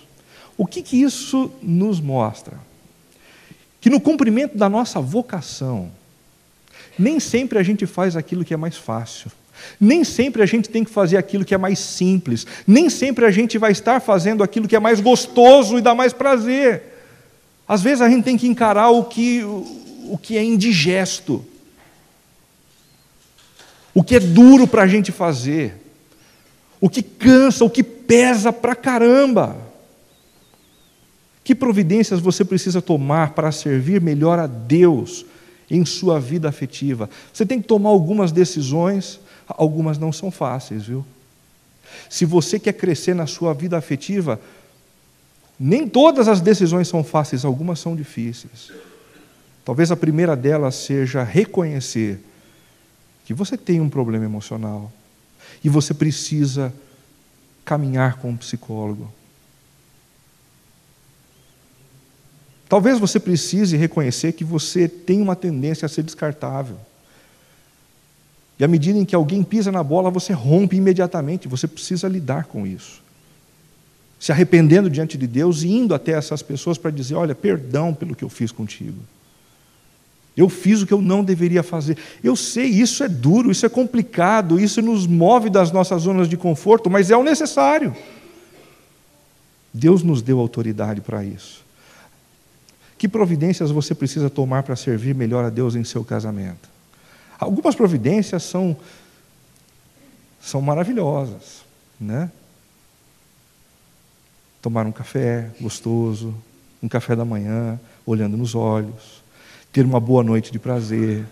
O que isso nos mostra? Que no cumprimento da nossa vocação, nem sempre a gente faz aquilo que é mais fácil. Nem sempre a gente tem que fazer aquilo que é mais simples. Nem sempre a gente vai estar fazendo aquilo que é mais gostoso e dá mais prazer. Às vezes a gente tem que encarar o que é indigesto. O que é duro para a gente fazer. O que cansa, o que pesa pra caramba. Que providências você precisa tomar para servir melhor a Deus em sua vida afetiva? Você tem que tomar algumas decisões, algumas não são fáceis, viu? Se você quer crescer na sua vida afetiva, nem todas as decisões são fáceis, algumas são difíceis. Talvez a primeira delas seja reconhecer que você tem um problema emocional e você precisa caminhar com um psicólogo. Talvez você precise reconhecer que você tem uma tendência a ser descartável. E à medida em que alguém pisa na bola, você rompe imediatamente, você precisa lidar com isso. Se arrependendo diante de Deus e indo até essas pessoas para dizer, olha, perdão pelo que eu fiz contigo. Eu fiz o que eu não deveria fazer. Eu sei, isso é duro, isso é complicado, isso nos move das nossas zonas de conforto, mas é o necessário. Deus nos deu autoridade para isso. Que providências você precisa tomar para servir melhor a Deus em seu casamento? Algumas providências são maravilhosas, né? Tomar um café gostoso, um café da manhã, olhando nos olhos, ter uma boa noite de prazer.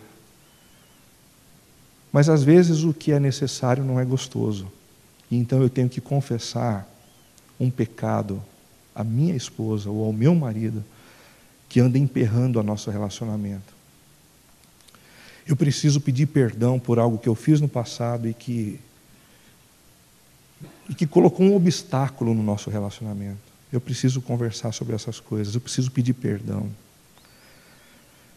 Mas às vezes o que é necessário não é gostoso. E então eu tenho que confessar um pecado à minha esposa ou ao meu marido que anda emperrando o nosso relacionamento. Eu preciso pedir perdão por algo que eu fiz no passado e que colocou um obstáculo no nosso relacionamento. Eu preciso conversar sobre essas coisas, eu preciso pedir perdão.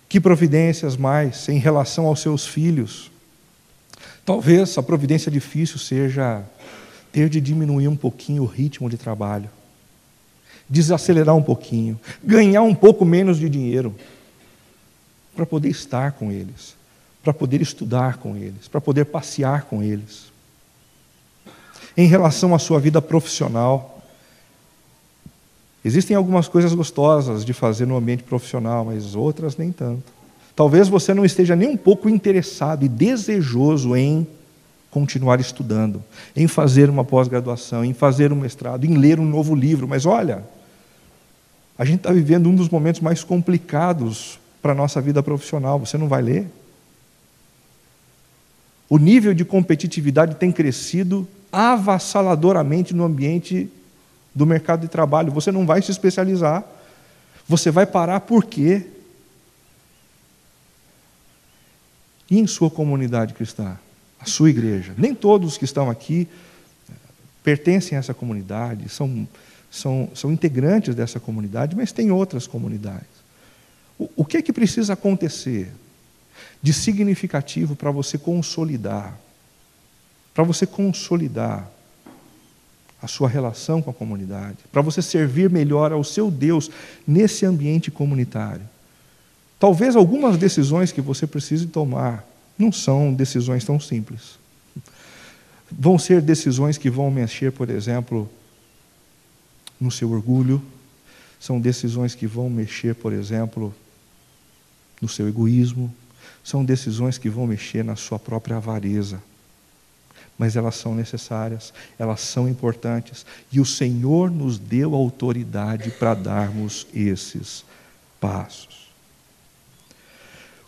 Que providências mais em relação aos seus filhos? Talvez a providência difícil seja ter de diminuir um pouquinho o ritmo de trabalho, desacelerar um pouquinho, ganhar um pouco menos de dinheiro, para poder estar com eles, para poder estudar com eles, para poder passear com eles. Em relação à sua vida profissional, existem algumas coisas gostosas de fazer no ambiente profissional, mas outras nem tanto. Talvez você não esteja nem um pouco interessado e desejoso em continuar estudando, em fazer uma pós-graduação, em fazer um mestrado, em ler um novo livro. Mas olha, a gente está vivendo um dos momentos mais complicados para a nossa vida profissional. Você não vai ler? O nível de competitividade tem crescido avassaladoramente no ambiente do mercado de trabalho. Você não vai se especializar. Você vai parar por quê? E em sua comunidade cristã, a sua igreja? Nem todos que estão aqui pertencem a essa comunidade, são integrantes dessa comunidade, mas tem outras comunidades. O que é que precisa acontecer de significativo para você consolidar a sua relação com a comunidade, para você servir melhor ao seu Deus nesse ambiente comunitário? Talvez algumas decisões que você precise tomar não são decisões tão simples. Vão ser decisões que vão mexer, por exemplo, no seu orgulho, são decisões que vão mexer, por exemplo, no seu egoísmo, são decisões que vão mexer na sua própria avareza. Mas elas são necessárias, elas são importantes, e o Senhor nos deu autoridade para darmos esses passos.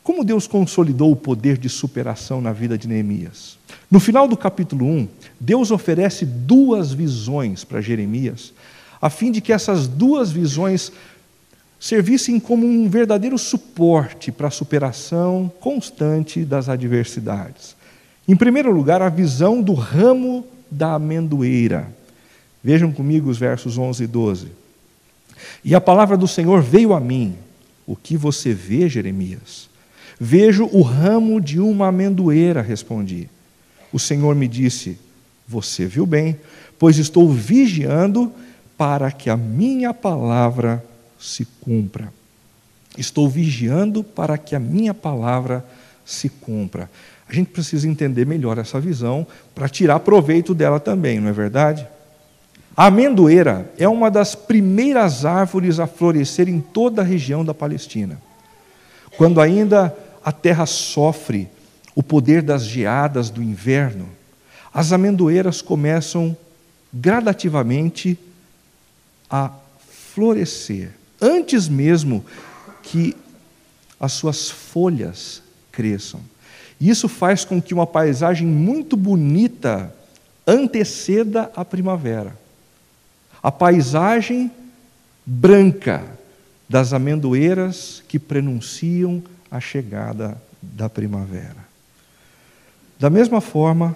Como Deus consolidou o poder de superação na vida de Neemias? No final do capítulo 1, Deus oferece 2 visões para Jeremias, a fim de que essas 2 visões servissem como um verdadeiro suporte para a superação constante das adversidades. Em primeiro lugar, a visão do ramo da amendoeira. Vejam comigo os versos 11 e 12. E a palavra do Senhor veio a mim. O que você vê, Jeremias? Vejo o ramo de uma amendoeira, respondi. O Senhor me disse, você viu bem, pois estou vigiando para que a minha palavra se cumpra. Estou vigiando para que a minha palavra se cumpra. A gente precisa entender melhor essa visão para tirar proveito dela também, não é verdade? A amendoeira é uma das primeiras árvores a florescer em toda a região da Palestina. Quando ainda a terra sofre o poder das geadas do inverno, as amendoeiras começam gradativamente a florescer, antes mesmo que as suas folhas cresçam. E isso faz com que uma paisagem muito bonita anteceda a primavera. A paisagem branca das amendoeiras que prenunciam a chegada da primavera. Da mesma forma,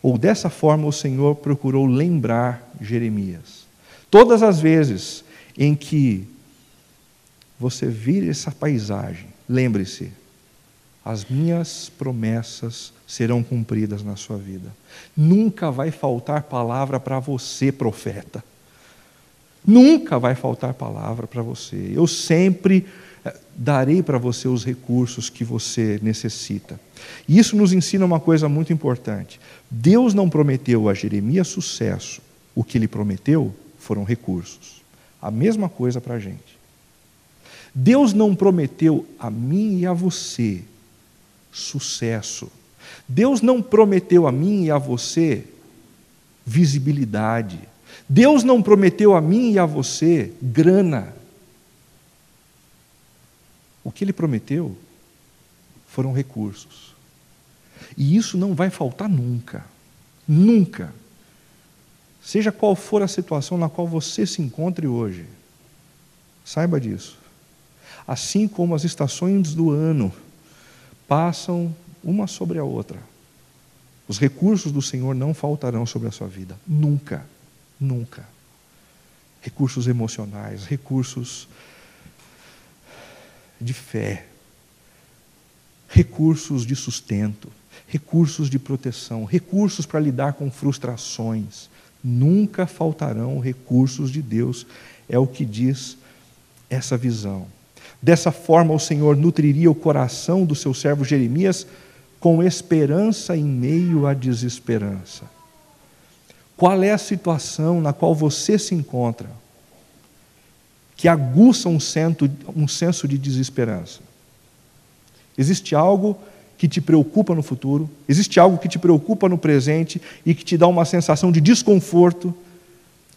ou dessa forma, o Senhor procurou lembrar Jeremias. Todas as vezes em que você vir essa paisagem, lembre-se, as minhas promessas serão cumpridas na sua vida. Nunca vai faltar palavra para você, profeta. Nunca vai faltar palavra para você. Eu sempre darei para você os recursos que você necessita. E isso nos ensina uma coisa muito importante. Deus não prometeu a Jeremias sucesso. O que ele prometeu foram recursos. A mesma coisa para a gente. Deus não prometeu a mim e a você sucesso. Deus não prometeu a mim e a você visibilidade. Deus não prometeu a mim e a você grana. O que Ele prometeu foram recursos. E isso não vai faltar nunca. Nunca. Seja qual for a situação na qual você se encontre hoje, saiba disso. Assim como as estações do ano passam uma sobre a outra, os recursos do Senhor não faltarão sobre a sua vida. Nunca, nunca. Recursos emocionais, recursos de fé, recursos de sustento, recursos de proteção, recursos para lidar com frustrações. Nunca faltarão recursos de Deus, é o que diz essa visão. Dessa forma, o Senhor nutriria o coração do seu servo Jeremias com esperança em meio à desesperança. Qual é a situação na qual você se encontra que aguça um senso de desesperança? Existe algo que te preocupa no futuro, existe algo que te preocupa no presente e que te dá uma sensação de desconforto?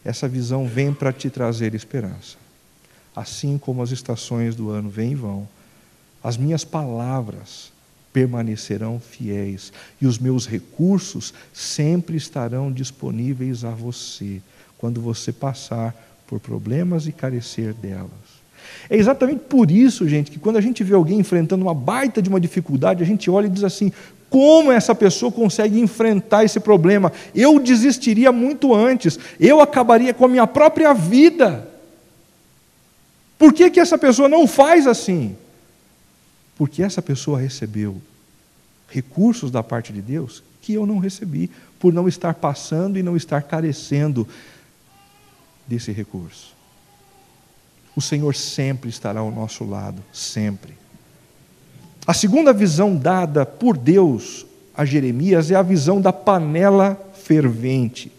Essa visão vem para te trazer esperança. Assim como as estações do ano vêm e vão, as minhas palavras permanecerão fiéis e os meus recursos sempre estarão disponíveis a você quando você passar por problemas e carecer delas. É exatamente por isso, gente, que quando a gente vê alguém enfrentando uma baita de uma dificuldade, a gente olha e diz assim: como essa pessoa consegue enfrentar esse problema? Eu desistiria muito antes, eu acabaria com a minha própria vida. Por que essa pessoa não faz assim? Porque essa pessoa recebeu recursos da parte de Deus que eu não recebi, por não estar passando e não estar carecendo desse recurso. O Senhor sempre estará ao nosso lado, sempre. A segunda visão dada por Deus a Jeremias é a visão da panela fervente,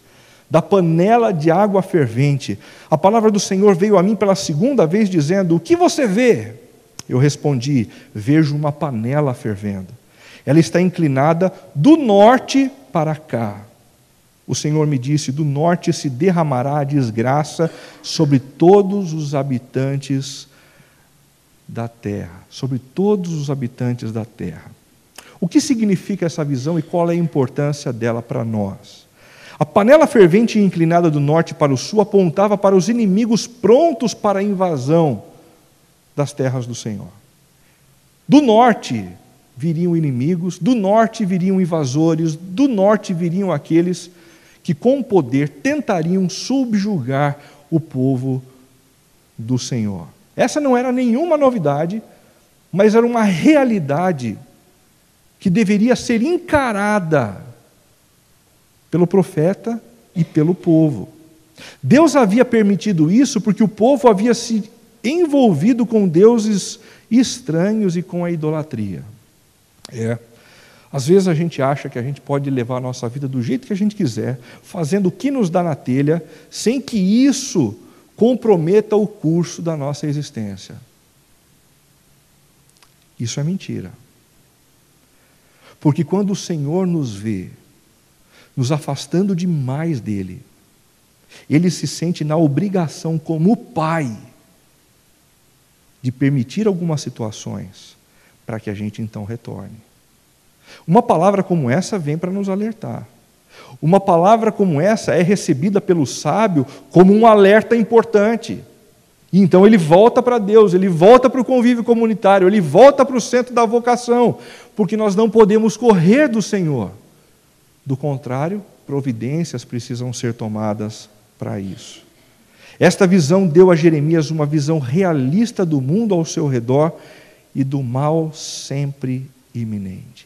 da panela de água fervente. A palavra do Senhor veio a mim pela segunda vez dizendo: o que você vê? Eu respondi: vejo uma panela fervendo. Ela está inclinada do norte para cá. O Senhor me disse: do norte se derramará a desgraça sobre todos os habitantes da terra. Sobre todos os habitantes da terra. O que significa essa visão e qual é a importância dela para nós? A panela fervente e inclinada do norte para o sul apontava para os inimigos prontos para a invasão das terras do Senhor. Do norte viriam inimigos, do norte viriam invasores, do norte viriam aqueles que com poder tentariam subjugar o povo do Senhor. Essa não era nenhuma novidade, mas era uma realidade que deveria ser encarada pelo profeta e pelo povo. Deus havia permitido isso porque o povo havia se envolvido com deuses estranhos e com a idolatria. Às vezes a gente acha que a gente pode levar a nossa vida do jeito que a gente quiser, fazendo o que nos dá na telha, sem que isso comprometa o curso da nossa existência. Isso é mentira. Porque quando o Senhor nos vê nos afastando demais dele, ele se sente na obrigação, como pai, de permitir algumas situações para que a gente então retorne. Uma palavra como essa vem para nos alertar. Uma palavra como essa é recebida pelo sábio como um alerta importante. E então ele volta para Deus, ele volta para o convívio comunitário, ele volta para o centro da vocação, porque nós não podemos correr do Senhor. Do contrário, providências precisam ser tomadas para isso. Esta visão deu a Jeremias uma visão realista do mundo ao seu redor e do mal sempre iminente.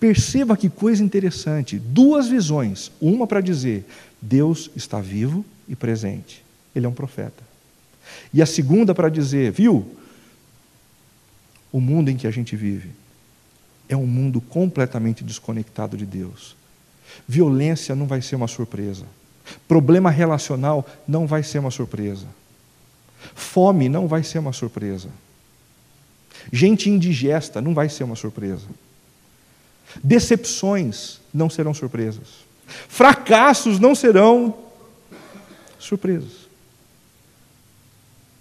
Perceba que coisa interessante, duas visões, uma para dizer: Deus está vivo e presente, ele é um profeta. E a segunda para dizer: viu, o mundo em que a gente vive é um mundo completamente desconectado de Deus. Violência não vai ser uma surpresa. Problema relacional não vai ser uma surpresa. Fome não vai ser uma surpresa. Gente indigesta não vai ser uma surpresa. Decepções não serão surpresas. Fracassos não serão surpresas.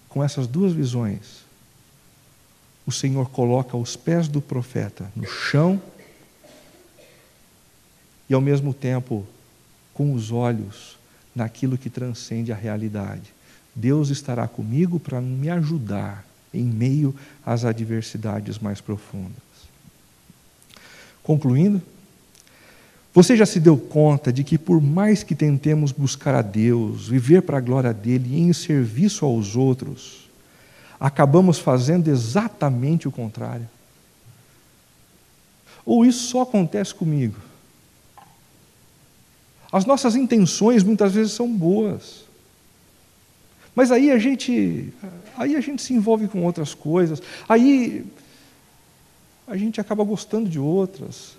Com essas duas visões, o Senhor coloca os pés do profeta no chão e, ao mesmo tempo, com os olhos naquilo que transcende a realidade. Deus estará comigo para me ajudar em meio às adversidades mais profundas. Concluindo, você já se deu conta de que por mais que tentemos buscar a Deus, viver para a glória dele e em serviço aos outros, acabamos fazendo exatamente o contrário? Ou isso só acontece comigo? As nossas intenções muitas vezes são boas, mas aí a gente se envolve com outras coisas, aí a gente acaba gostando de outras.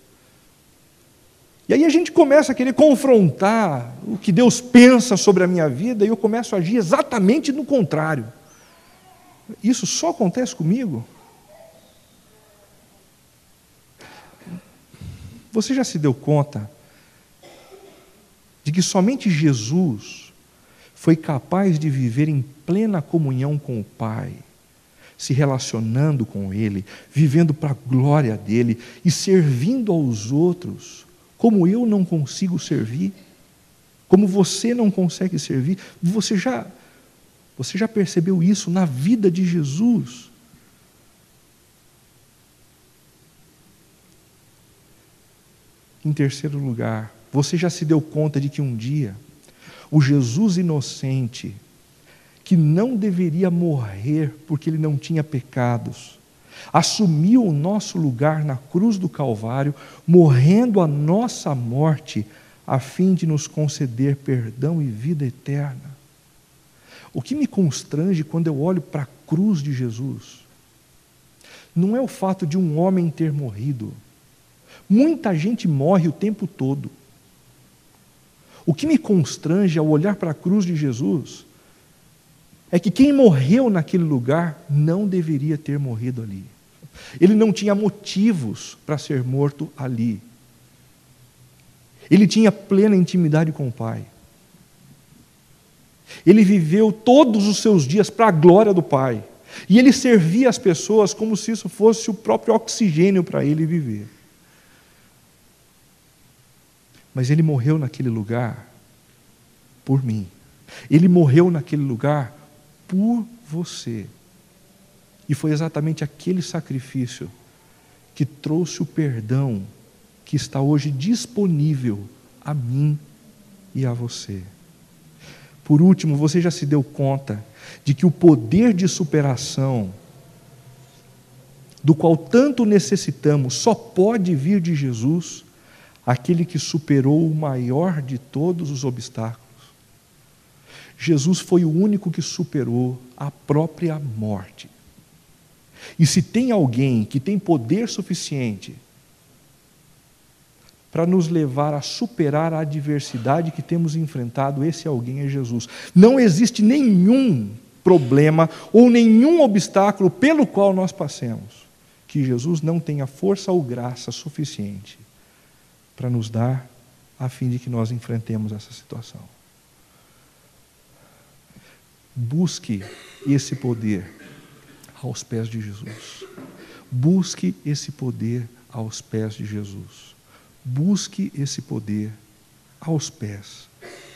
E aí a gente começa a querer confrontar o que Deus pensa sobre a minha vida e eu começo a agir exatamente no contrário. Isso só acontece comigo? Você já se deu conta de que somente Jesus foi capaz de viver em plena comunhão com o Pai, se relacionando com Ele, vivendo para a glória dEle e servindo aos outros, como eu não consigo servir, como você não consegue servir? Você já percebeu isso na vida de Jesus? Em terceiro lugar, você já se deu conta de que um dia, o Jesus inocente, que não deveria morrer porque ele não tinha pecados, assumiu o nosso lugar na cruz do Calvário, morrendo a nossa morte, a fim de nos conceder perdão e vida eterna. O que me constrange quando eu olho para a cruz de Jesus, não é o fato de um homem ter morrido. Muita gente morre o tempo todo. O que me constrange ao olhar para a cruz de Jesus é que quem morreu naquele lugar não deveria ter morrido ali. Ele não tinha motivos para ser morto ali. Ele tinha plena intimidade com o Pai. Ele viveu todos os seus dias para a glória do Pai. E ele servia as pessoas como se isso fosse o próprio oxigênio para ele viver. Mas ele morreu naquele lugar por mim. Ele morreu naquele lugar por você. E foi exatamente aquele sacrifício que trouxe o perdão que está hoje disponível a mim e a você. Por último, você já se deu conta de que o poder de superação, do qual tanto necessitamos, só pode vir de Jesus, aquele que superou o maior de todos os obstáculos. Jesus foi o único que superou a própria morte. E se tem alguém que tem poder suficiente para nos levar a superar a adversidade que temos enfrentado, esse alguém é Jesus. Não existe nenhum problema ou nenhum obstáculo pelo qual nós passemos que Jesus não tenha força ou graça suficiente para nos dar, a fim de que nós enfrentemos essa situação. Busque esse poder aos pés de Jesus. Busque esse poder aos pés de Jesus. Busque esse poder aos pés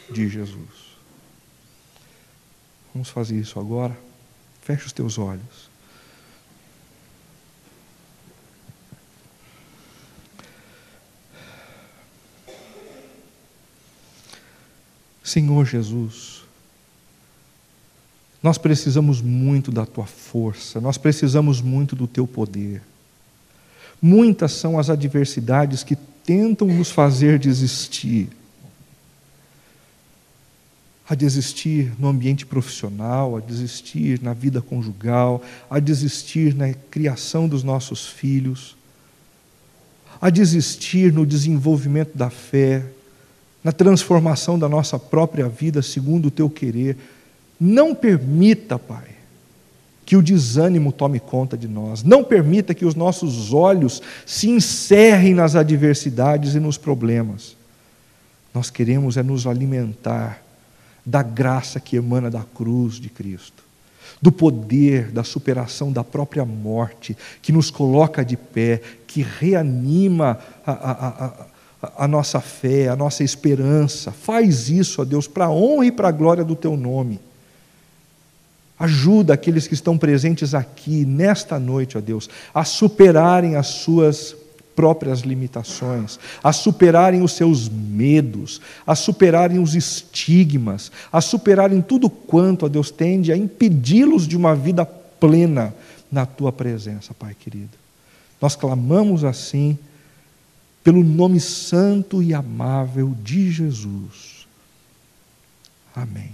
de Jesus. Vamos fazer isso agora? Feche os teus olhos. Senhor Jesus, nós precisamos muito da Tua força, nós precisamos muito do Teu poder. Muitas são as adversidades que tentam nos fazer desistir. A desistir no ambiente profissional, a desistir na vida conjugal, a desistir na criação dos nossos filhos, a desistir no desenvolvimento da fé, na transformação da nossa própria vida segundo o Teu querer. Não permita, Pai, que o desânimo tome conta de nós. Não permita que os nossos olhos se encerrem nas adversidades e nos problemas. Nós queremos nos alimentar da graça que emana da cruz de Cristo, do poder da superação da própria morte, que nos coloca de pé, que reanima a nossa fé, a nossa esperança. Faz isso, ó Deus, para a honra e para a glória do Teu nome. Ajuda aqueles que estão presentes aqui, nesta noite, ó Deus, a superarem as suas próprias limitações, a superarem os seus medos, a superarem os estigmas, a superarem tudo quanto, ó Deus, tende a impedi-los de uma vida plena na Tua presença, Pai querido. Nós clamamos assim, pelo nome santo e amável de Jesus. Amém.